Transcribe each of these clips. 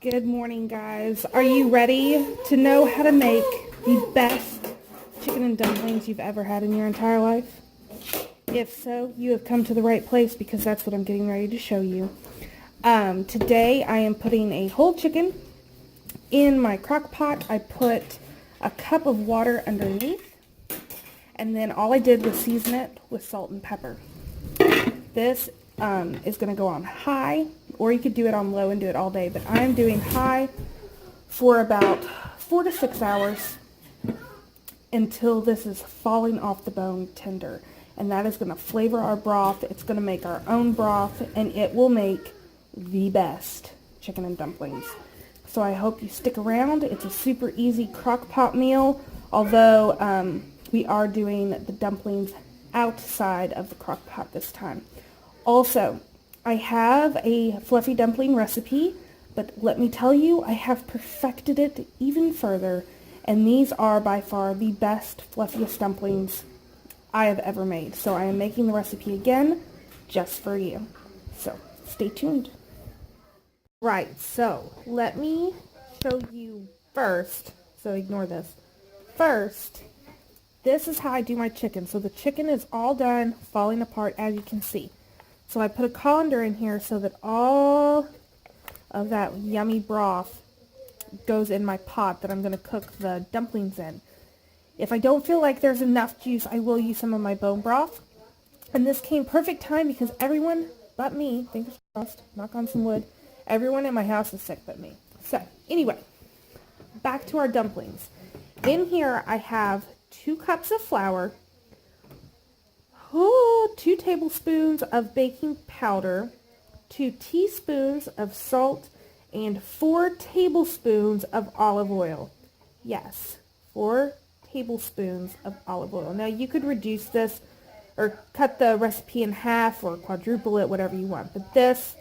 Good morning, guys. Are you ready to know how to make the best chicken and dumplings you've ever had in your entire life? If so, you have come to the right place because that's what I'm getting ready to show you. Today I am putting a whole chicken in my crock pot. I put a cup of water underneath, and then all I did was season it with salt and pepper. This is going to go on high, or you could do it on low and do it all day, but I'm doing high for about 4 to 6 hours until this is falling off the bone tender. And that is going to flavor our broth. It's going to make our own broth, and it will make the best chicken and dumplings. So I hope you stick around. It's a super easy crock pot meal, although we are doing the dumplings outside of the crock pot this time. Also, I have a fluffy dumpling recipe, but let me tell you, I have perfected it even further, and these are by far the best, fluffiest dumplings I have ever made. So I am making the recipe again just for you. So stay tuned. Right, so let me show you first, so ignore this. First, this is how I do my chicken. So the chicken is all done falling apart, as you can see. So I put a colander in here so that all of that yummy broth goes in my pot that I'm going to cook the dumplings in. If I don't feel like there's enough juice, I will use some of my bone broth. And this came perfect time because everyone but me, fingers crossed, knock on some wood, everyone in my house is sick but me. So anyway, back to our dumplings. In here I have 2 cups of flour, 2 tablespoons of baking powder, 2 teaspoons of salt, and 4 tablespoons of olive oil. Yes, 4 tablespoons of olive oil. Now you could reduce this or cut the recipe in half or quadruple it, whatever you want. But this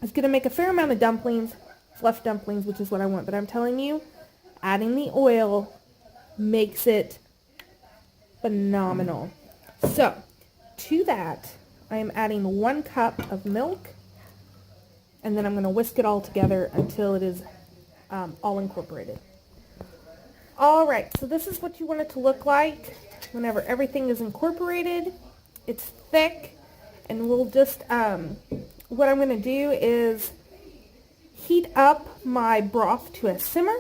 is going to make a fair amount of dumplings, fluff dumplings, which is what I want. But I'm telling you, adding the oil makes it phenomenal. So, to that, I am adding 1 cup of milk, and then I'm going to whisk it all together until it is all incorporated. Alright, so this is what you want it to look like whenever everything is incorporated. It's thick, and we'll just, what I'm going to do is heat up my broth to a simmer,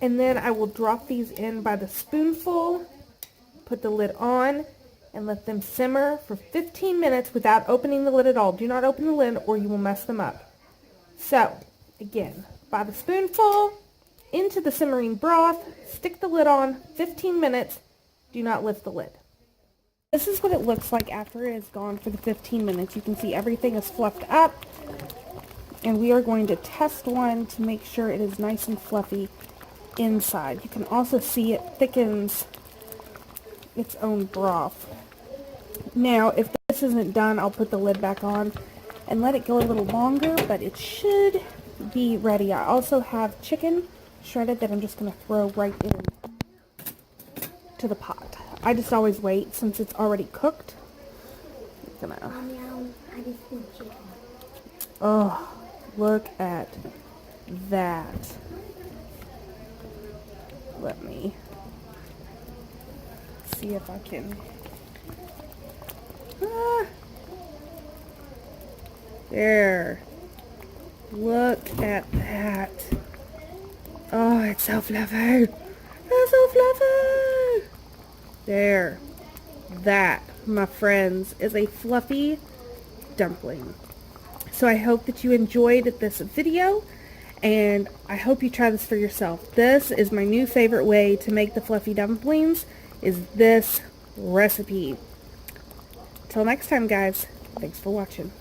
and then I will drop these in by the spoonful, put the lid on, and let them simmer for 15 minutes without opening the lid at all. Do not open the lid or you will mess them up. So, again, by the spoonful, into the simmering broth, stick the lid on, 15 minutes, do not lift the lid. This is what it looks like after it is gone for the 15 minutes. You can see everything is fluffed up, and we are going to test one to make sure it is nice and fluffy inside. You can also see it thickens its own broth. Now, if this isn't done, I'll put the lid back on and let it go a little longer, but it should be ready. I also have chicken shredded that I'm just going to throw right in to the pot. I just always wait since it's already cooked. Oh, look at that. Let me see if I can. There. Look at that. Oh, it's so fluffy. It's so fluffy. There. That, my friends, is a fluffy dumpling. So I hope that you enjoyed this video, and I hope you try this for yourself. This is my new favorite way to make the fluffy dumplings, is this recipe. Till next time, guys. Thanks for watching.